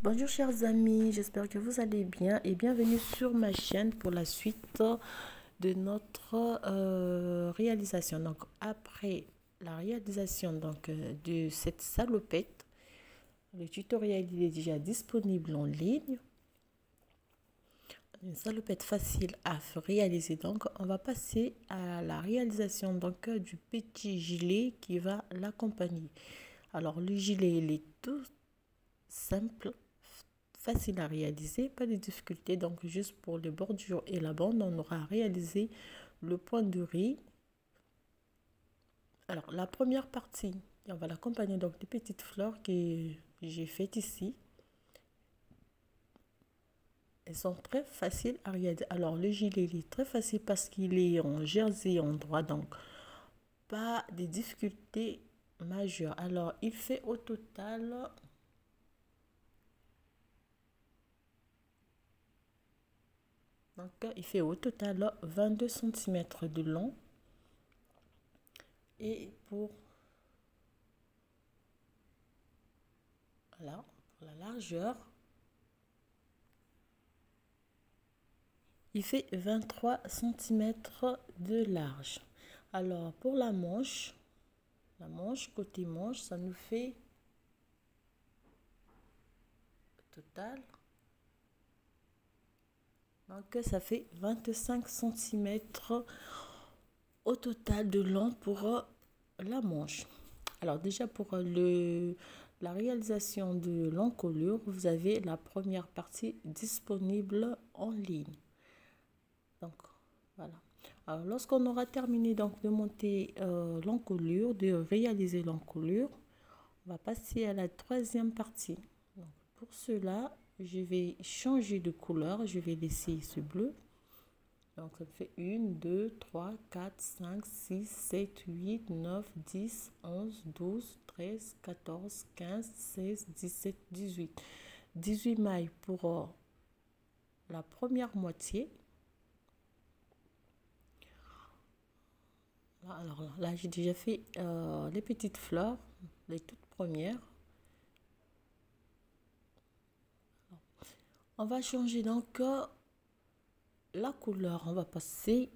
Bonjour chers amis, j'espère que vous allez bien et bienvenue sur ma chaîne pour la suite de notre réalisation. Donc après la réalisation de cette salopette, le tutoriel il est déjà disponible en ligne. Une salopette facile à réaliser. Donc on va passer à la réalisation du petit gilet qui va l'accompagner. Alors le gilet il est tout simple, facile à réaliser, pas de difficulté. Donc juste pour les bordures et la bande, on aura réalisé le point de riz. Alors la première partie, on va l'accompagner donc des petites fleurs que j'ai faites ici. Elles sont très faciles à réaliser. Alors le gilet il est très facile parce qu'il est en jersey en droit, donc pas de difficultés majeures. Alors il fait au total il fait au total 22 cm de long. Et pour la largeur, il fait 23 cm de large. Alors pour la manche côté manche, ça nous fait total. Donc ça fait 25 cm au total de long pour la manche. Alors déjà pour la réalisation de l'encolure, vous avez la première partie disponible en ligne. Donc voilà. Alors lorsqu'on aura terminé donc de monter l'encolure, de réaliser l'encolure, on va passer à la troisième partie. Donc, pour cela, je vais changer de couleur. Je vais laisser ce bleu. Donc ça fait 1, 2, 3, 4, 5, 6, 7, 8, 9, 10, 11, 12, 13, 14, 15, 16, 17, 18. 18 mailles pour la première moitié. Alors là, j'ai déjà fait les petites fleurs, les toutes premières. On va changer donc la couleur. On va passer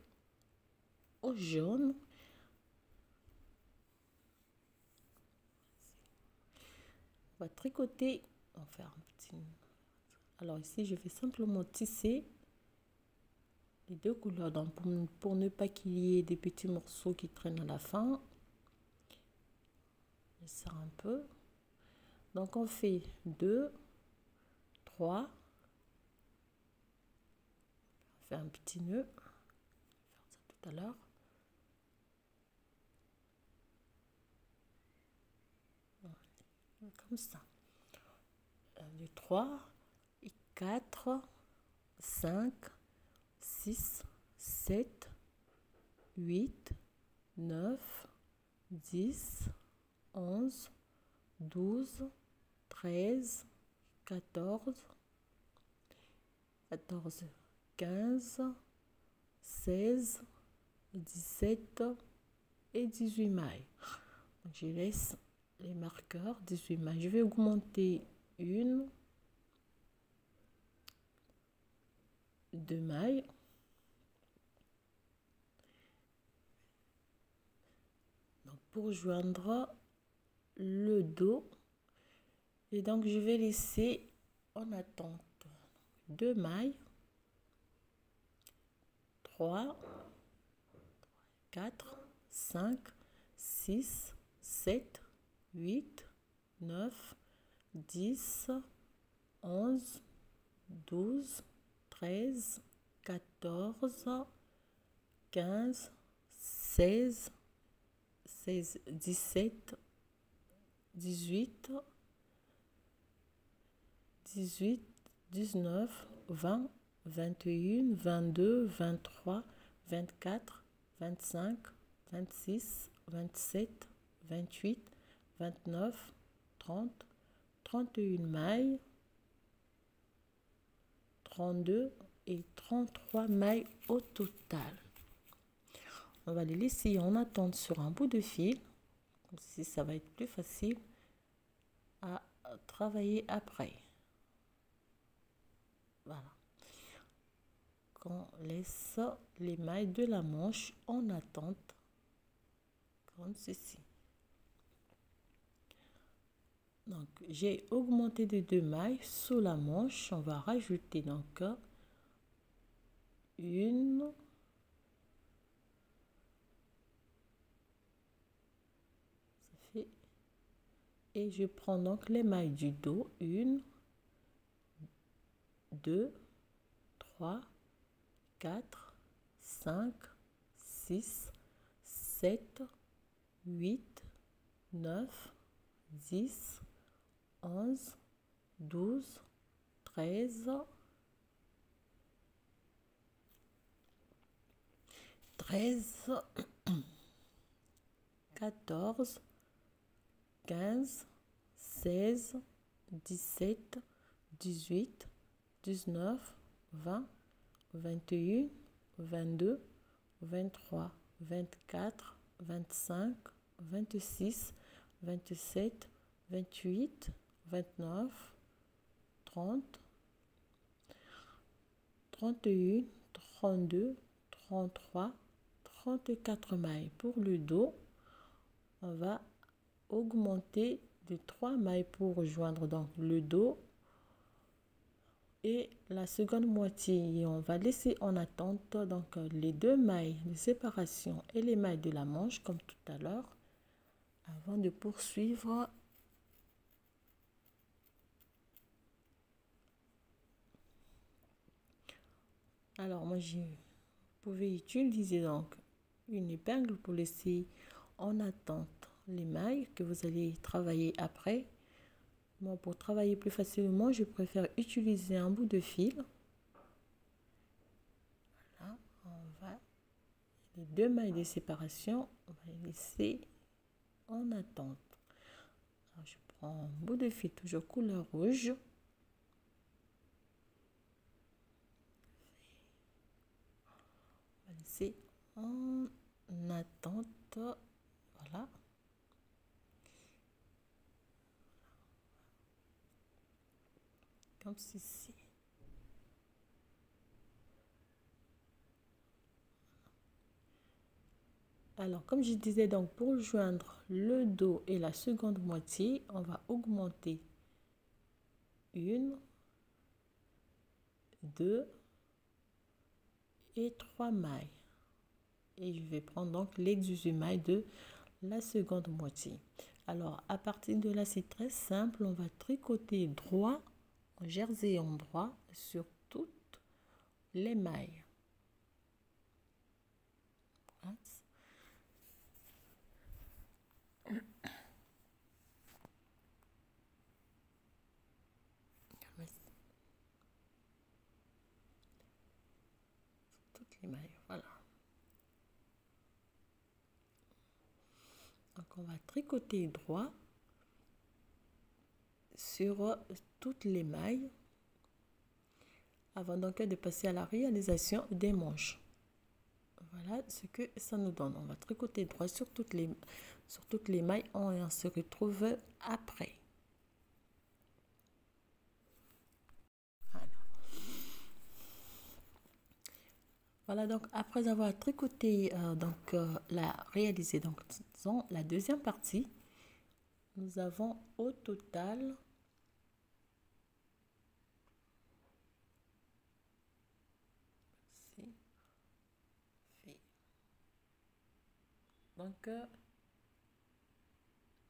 au jaune. On va tricoter. On va faire un petit. Alors ici, je vais simplement tisser les deux couleurs. Donc pour ne pas qu'il y ait des petits morceaux qui traînent à la fin. Je serre un peu. Donc on fait 2, 3. On fait un petit nœud. Je vais faire ça tout à l'heure. Comme ça. 1, 2, 3 et 4, 5, 6, 7, 8, 9, 10, 11, 12, 13, 14, 15, 16, 17 et 18 mailles. Donc, je laisse les marqueurs 18 mailles. Je vais augmenter 1, 2 mailles. Donc, pour joindre le dos, et donc je vais laisser en attente 2 mailles, 3, 4, 5, 6, 7, 8, 9, 10, 11, 12, 13, 14, 15, 16, 17, 18, 18, 19, 20, 21, 22, 23, 24, 25, 26, 27, 28, 29, 30, 31 mailles, 32 et 33 mailles au total. On va les laisser en attente sur un bout de fil, comme si ça va être plus facile à travailler après. Voilà. Qu'on laisse les mailles de la manche en attente, comme ceci. Donc, j'ai augmenté de 2 mailles sous la manche. On va rajouter donc une, ça fait, et je prends donc les mailles du dos, 1, 2, 3, 4, 5, 6, 7, 8, 9, 10, 11, 12, 13, 14, 15, 16, 17, 18, 19, 20, 21, 22, 23, 24, 25, 26, 27, 28, 29, 30, 31, 32, 33, 34 mailles. Pour le dos, on va augmenter de 3 mailles pour rejoindre donc le dos et la seconde moitié. Et on va laisser en attente donc les 2 mailles de séparation et les mailles de la manche comme tout à l'heure avant de poursuivre. Alors moi je pouvais utiliser donc une épingle pour laisser en attente les mailles que vous allez travailler après. Moi, pour travailler plus facilement, je préfère utiliser un bout de fil. Voilà, on va les 2 mailles de séparation, on va les laisser en attente. Alors, je prends un bout de fil toujours couleur rouge. On va laisser en attente. Voilà. Comme ceci. Alors, comme je disais, donc pour joindre le dos et la seconde moitié, on va augmenter 1, 2 et 3 mailles. Et je vais prendre donc les 18 mailles de la seconde moitié. Alors, à partir de là, c'est très simple. On va tricoter droit, en jersey en droit, sur toutes les mailles. Voilà. Toutes les mailles, voilà. Donc, on va tricoter droit sur toutes les mailles avant donc de passer à la réalisation des manches. Voilà ce que ça nous donne. On va tricoter droit sur toutes les mailles. On se retrouve après. Voilà, donc après avoir tricoté, réalisé donc disons, la deuxième partie, nous avons au total donc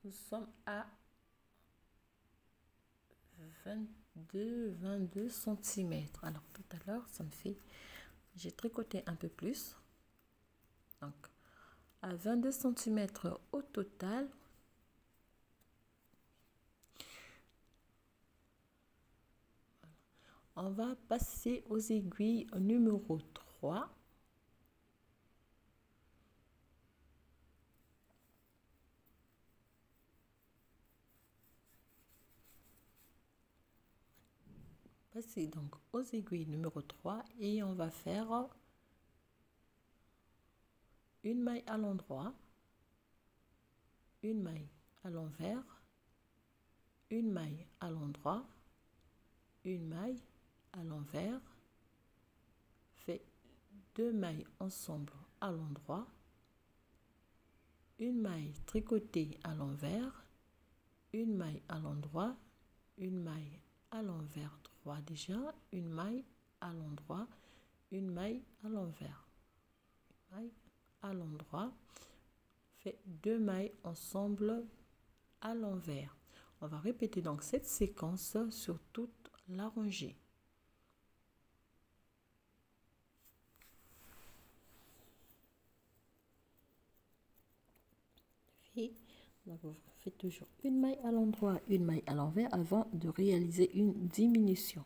nous sommes à 22 cm. Alors tout à l'heure, ça me fait, j'ai tricoté un peu plus. Donc à 22 cm au total. On va passer aux aiguilles numéro 3. Passer donc aux aiguilles numéro 3 et on va faire une maille à l'endroit, une maille à l'envers, une maille à l'endroit, une maille à l'envers, fait 2 mailles ensemble à l'endroit, une maille tricotée à l'envers, une maille à l'endroit, une maille à l'envers droit déjà, une maille à l'endroit, une maille à l'envers, maille à l'endroit, fait 2 mailles ensemble à l'envers. On va répéter donc cette séquence sur toute la rangée. Et donc vous faites toujours une maille à l'endroit, une maille à l'envers avant de réaliser une diminution.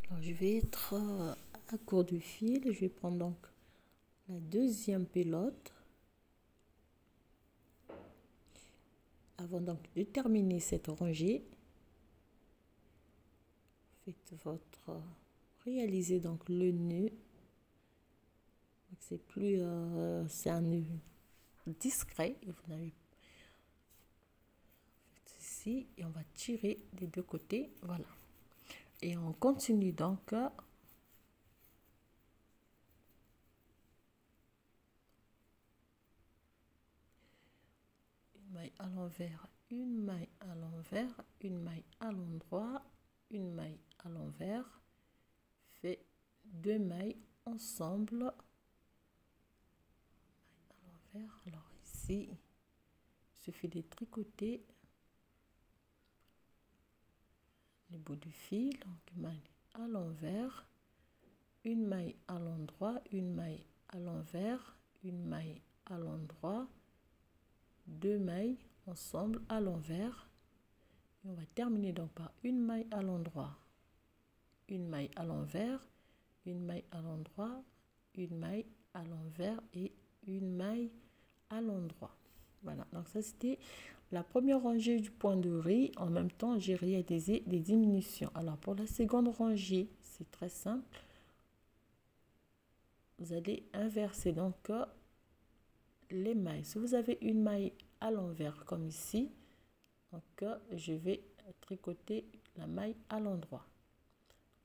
Alors, je vais être à court du fil. Je vais prendre donc la deuxième pelote. Avant donc de terminer cette rangée, faites votre réalisez donc le nœud. C'est plus c'est un nœud discret et vous n'avez ici et on va tirer des deux côtés, voilà. Et on continue donc une maille à l'envers, une maille à l'envers, une maille à l'endroit, une maille à l'envers, fait 2 mailles ensemble à l'envers. Alors ici il suffit de tricoter les bouts du fil, donc maille à l'envers, une maille à l'endroit, une maille à l'envers, une maille à l'endroit, 2 mailles ensemble à l'envers et on va terminer donc par une maille à l'endroit, une maille à l'envers, une maille à l'endroit, une maille à l'envers et une maille à l'endroit. Voilà, donc ça c'était la première rangée du point de riz. En même temps j'ai réalisé des diminutions. Alors pour la seconde rangée c'est très simple, vous allez inverser donc les mailles. Si vous avez une maille à l'envers comme ici, donc je vais tricoter la maille à l'endroit.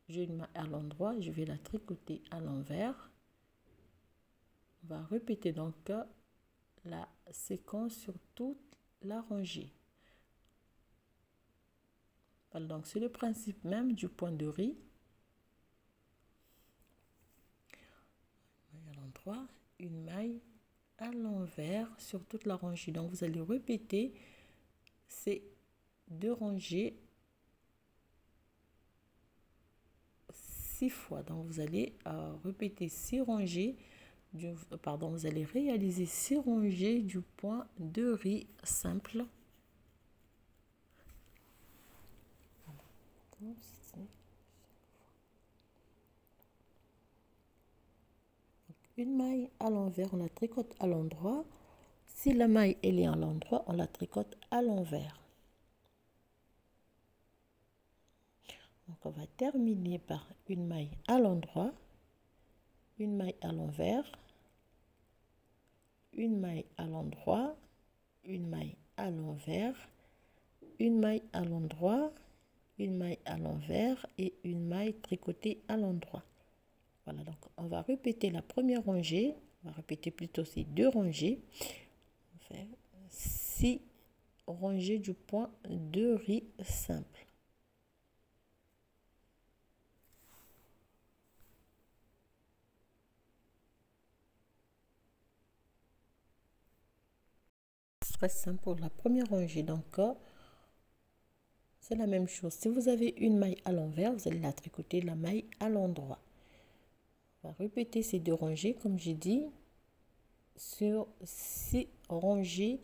J'ai une maille à l'endroit, je vais la tricoter à l'envers. On va répéter donc la séquence sur toute la rangée. Voilà, donc c'est le principe même du point de riz. Maille à l'endroit, une maille à l'envers sur toute la rangée. Donc vous allez répéter ces 2 rangées 6 fois. Donc vous allez répéter 6 rangées pardon, vous allez réaliser 6 rangées du point de riz simple. une maille à l'envers, on la tricote à l'endroit. Si la maille elle est à l'endroit, on la tricote à l'envers. Donc on va terminer par une maille à l'endroit, une maille à l'envers, une maille à l'endroit, une maille à l'envers, une maille à l'endroit, une maille à l'envers et une maille tricotée à l'endroit. Voilà, donc on va répéter la première rangée, on va répéter plutôt ces deux rangées. On fait 6 rangées du point de riz simple. Très simple pour la première rangée, donc c'est la même chose. Si vous avez une maille à l'envers, vous allez la tricoter la maille à l'endroit. On va répéter ces deux rangées comme j'ai dit sur 6 rangées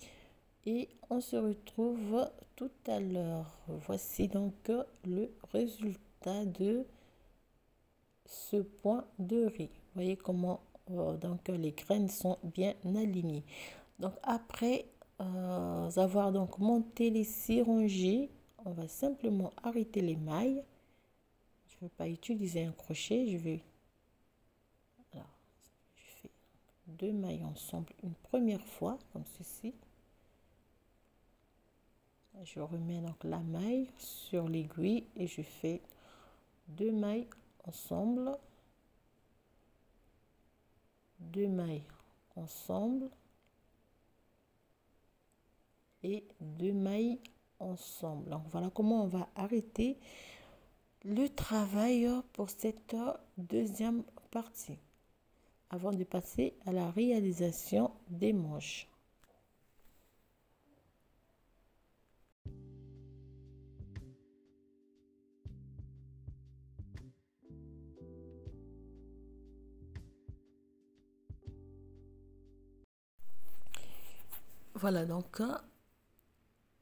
et on se retrouve tout à l'heure. Voici donc le résultat de ce point de riz. Vous voyez comment donc les graines sont bien alignées. Donc après avoir donc monté les 6 rangées, on va simplement arrêter les mailles. Je ne vais pas utiliser un crochet, je fais 2 mailles ensemble une première fois comme ceci. Je remets donc la maille sur l'aiguille et je fais 2 mailles ensemble, 2 mailles ensemble et 2 mailles ensemble. Donc voilà comment on va arrêter le travail pour cette deuxième partie avant de passer à la réalisation des manches. Voilà donc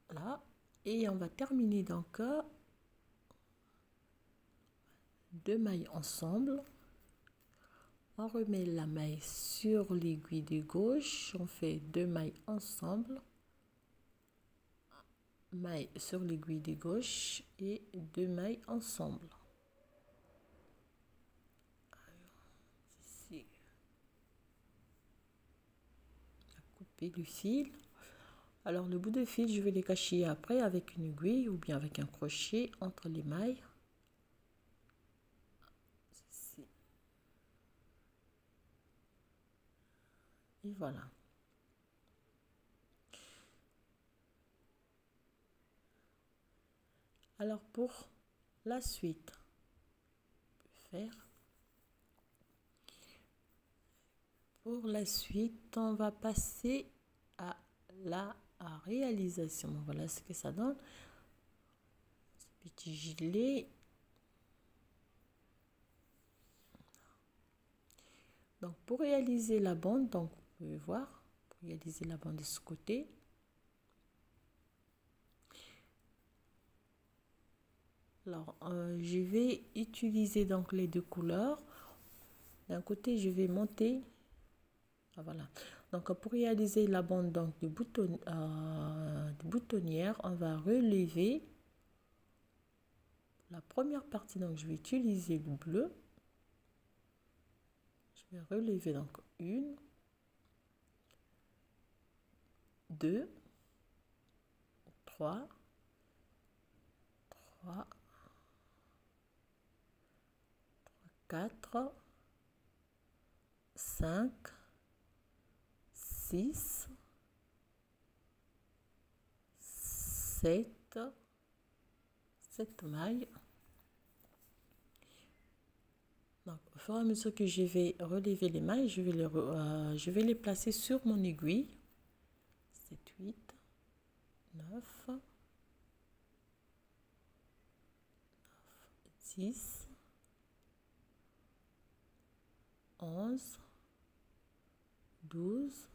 là et on va terminer donc 2 mailles ensemble. On remet la maille sur l'aiguille de gauche, on fait 2 mailles ensemble, maille sur l'aiguille de gauche et 2 mailles ensemble. Ici, couper le fil. Alors le bout de fil, je vais les cacher après avec une aiguille ou bien avec un crochet entre les mailles. Ici. Et voilà. Alors pour la suite, on peut faire. Pour la suite, on va passer à la réalisation. Voilà ce que ça donne. Ce petit gilet. Donc pour réaliser la bande, donc vous pouvez voir, pour réaliser la bande de ce côté. Alors je vais utiliser donc les deux couleurs. D'un côté, je vais monter. Voilà. Donc pour réaliser la bande donc de boutonnière, on va relever la première partie. Donc je vais utiliser le bleu. Je vais relever donc 1, 2, 3, 4, 5, 6, 7 mailles. Donc, au fur et à mesure que je vais relever les mailles, je vais les placer sur mon aiguille. 7, 8, 9, 10, 11, 12,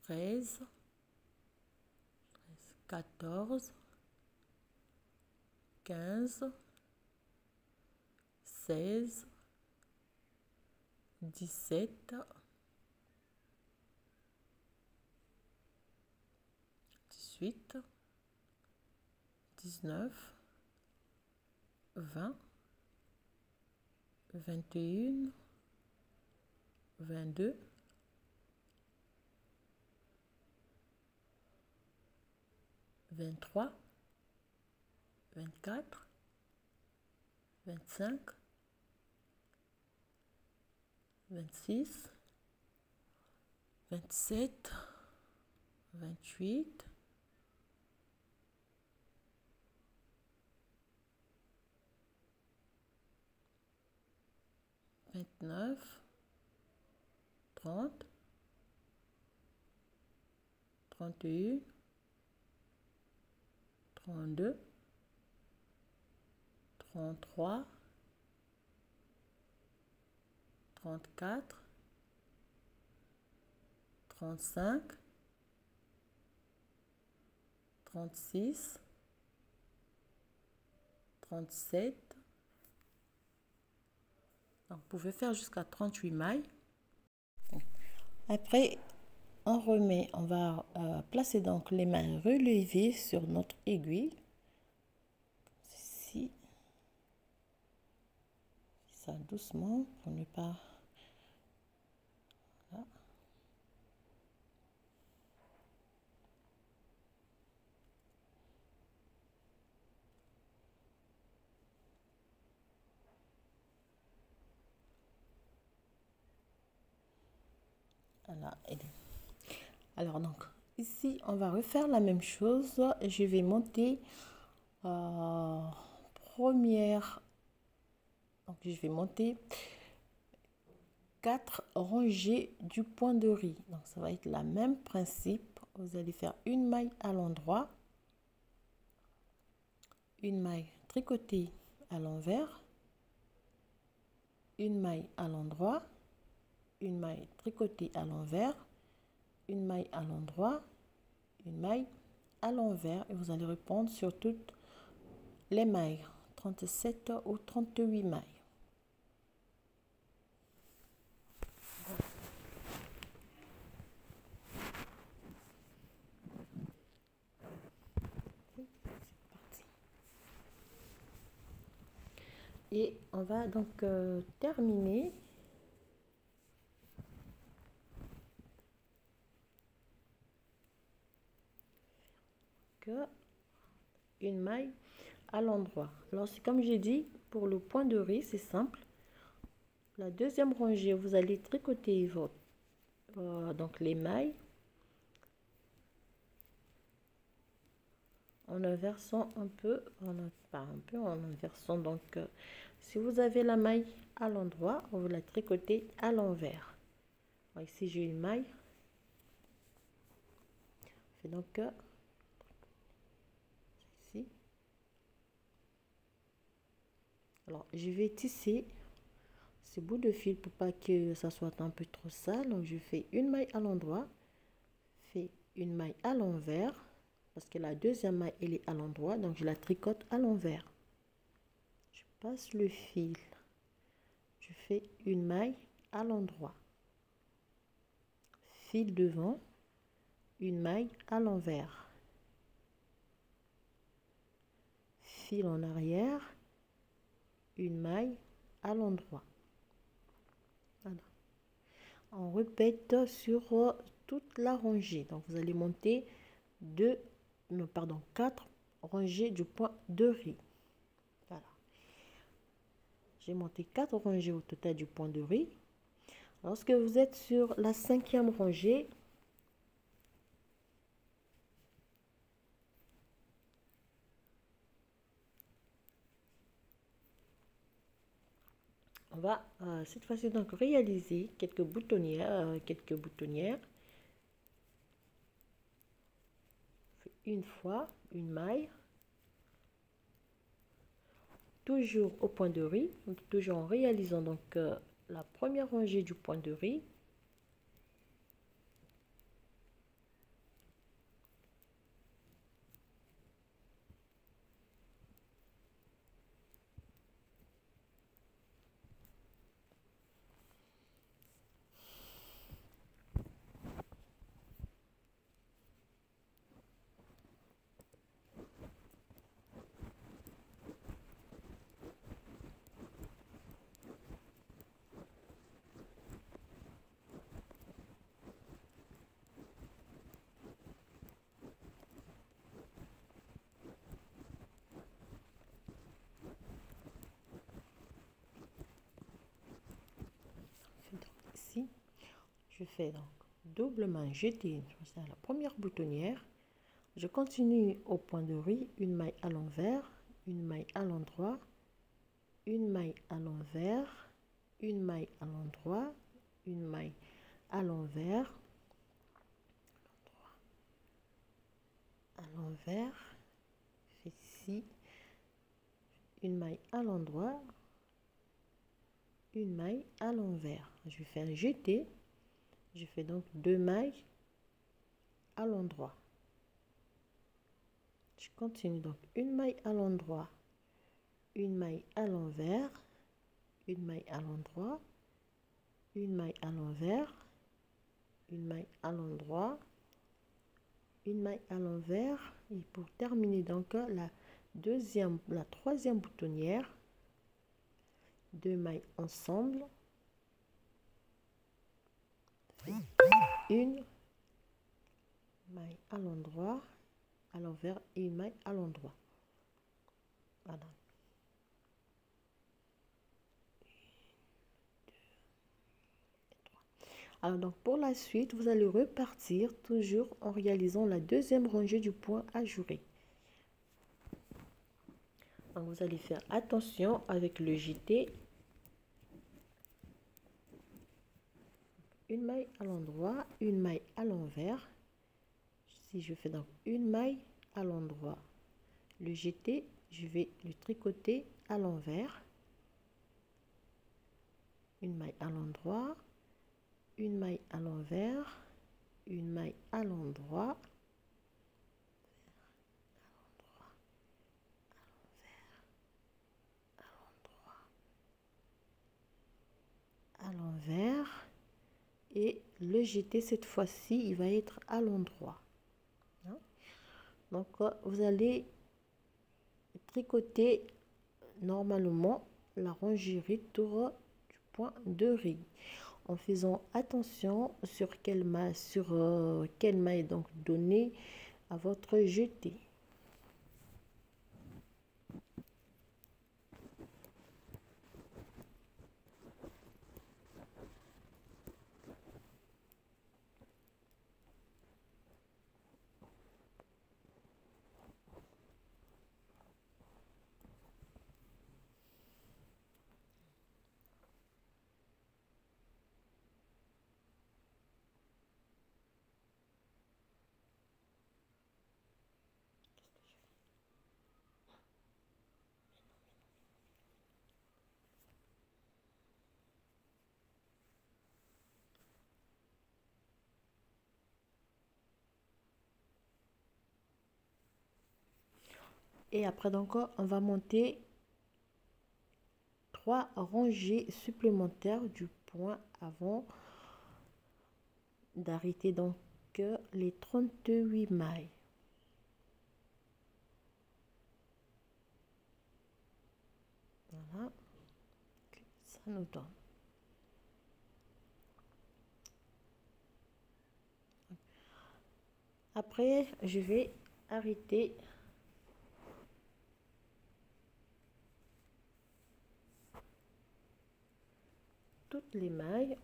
13, 14, 15, 16, 17, 18, 19, 20, 21, 22, 23, 24, 25, 26, 27, 28, 29, 30, 31, 32, 33, 34, 35, 36, 37. Donc, vous pouvez faire jusqu'à 38 mailles. Après, on remet, on va placer donc les mains relevées sur notre aiguille. Ici, ça doucement pour ne pas. Voilà. Voilà. Alors donc ici on va refaire la même chose. Je vais monter première, donc je vais monter 4 rangées du point de riz. Donc ça va être le même principe. Vous allez faire une maille à l'endroit, une maille tricotée à l'envers, une maille à l'endroit, une maille tricotée à l'envers, une maille à l'endroit, une maille à l'envers, et vous allez répondre sur toutes les mailles, 37 ou 38 mailles. Et on va donc terminer une maille à l'endroit. Alors c'est comme j'ai dit, pour le point de riz, c'est simple. La deuxième rangée, vous allez tricoter votre donc les mailles en inversant un peu, en inversant. Donc si vous avez la maille à l'endroit, vous la tricotez à l'envers. Ici j'ai une maille, fait donc ici. Alors je vais tisser ces bouts de fil pour pas que ça soit un peu trop sale. Donc je fais une maille à l'endroit, fais une maille à l'envers, parce que la deuxième maille elle est à l'endroit, donc je la tricote à l'envers. Je passe le fil, je fais une maille à l'endroit, fil devant, une maille à l'envers, fil en arrière, une maille à l'endroit. Voilà. On répète sur toute la rangée. Donc vous allez monter 4 rangées du point de riz. Voilà. J'ai monté 4 rangées au total du point de riz. Lorsque vous êtes sur la 5e rangée, on va cette fois-ci donc réaliser quelques boutonnières, une fois une maille, toujours au point de riz, toujours en réalisant donc la première rangée du point de riz. je fais donc double maille jetée à la première boutonnière, je continue au point de riz, une maille à l'envers, une maille à l'endroit, une maille à l'envers, une maille à l'endroit, une maille à l'envers, ici, une maille à l'endroit, une maille à l'envers. Je fais un jeté, je fais donc 2 mailles à l'endroit. Je continue donc une maille à l'endroit, une maille à l'envers, une maille à l'endroit, une maille à l'envers, une maille à l'endroit, une maille à l'envers, et pour terminer donc la troisième boutonnière, 2 mailles ensemble, une maille à l'endroit, à l'envers et une maille à l'endroit. Voilà. Alors donc pour la suite, vous allez repartir toujours en réalisant la deuxième rangée du point ajouré. Donc vous allez faire attention avec le jeté. Une maille à l'endroit, une maille à l'envers. Si je fais donc une maille à l'endroit, le jeté, je vais le tricoter à l'envers. Une maille à l'endroit, une maille à l'envers, une maille à l'endroit, à l'envers, et le jeté cette fois-ci il va être à l'endroit. Donc vous allez tricoter normalement la rangée retour du point de riz en faisant attention sur quelle maille donc donner à votre jeté. Et après donc on va monter 3 rangées supplémentaires du point avant d'arrêter donc les 38 mailles. Voilà, ça nous donne. Après, je vais arrêter toutes les mailles.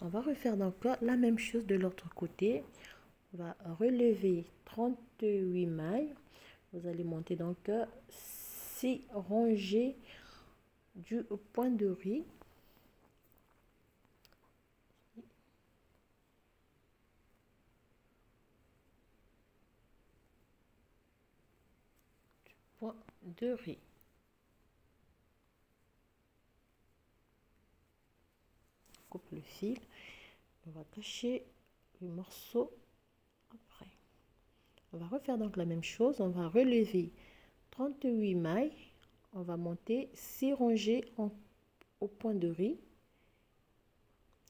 On va refaire donc la même chose de l'autre côté. On va relever 38 mailles. Vous allez monter donc 6 rangées du point de riz. Du point de riz. Coupe le fil. On va cacher le morceau après. On va refaire donc la même chose. On va relever 38 mailles. On va monter 6 rangées au point de riz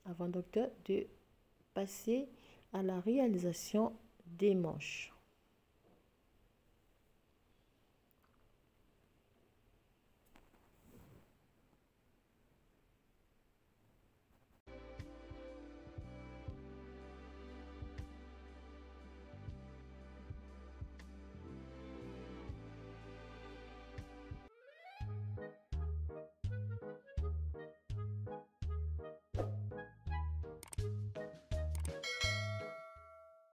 avant donc de passer à la réalisation des manches.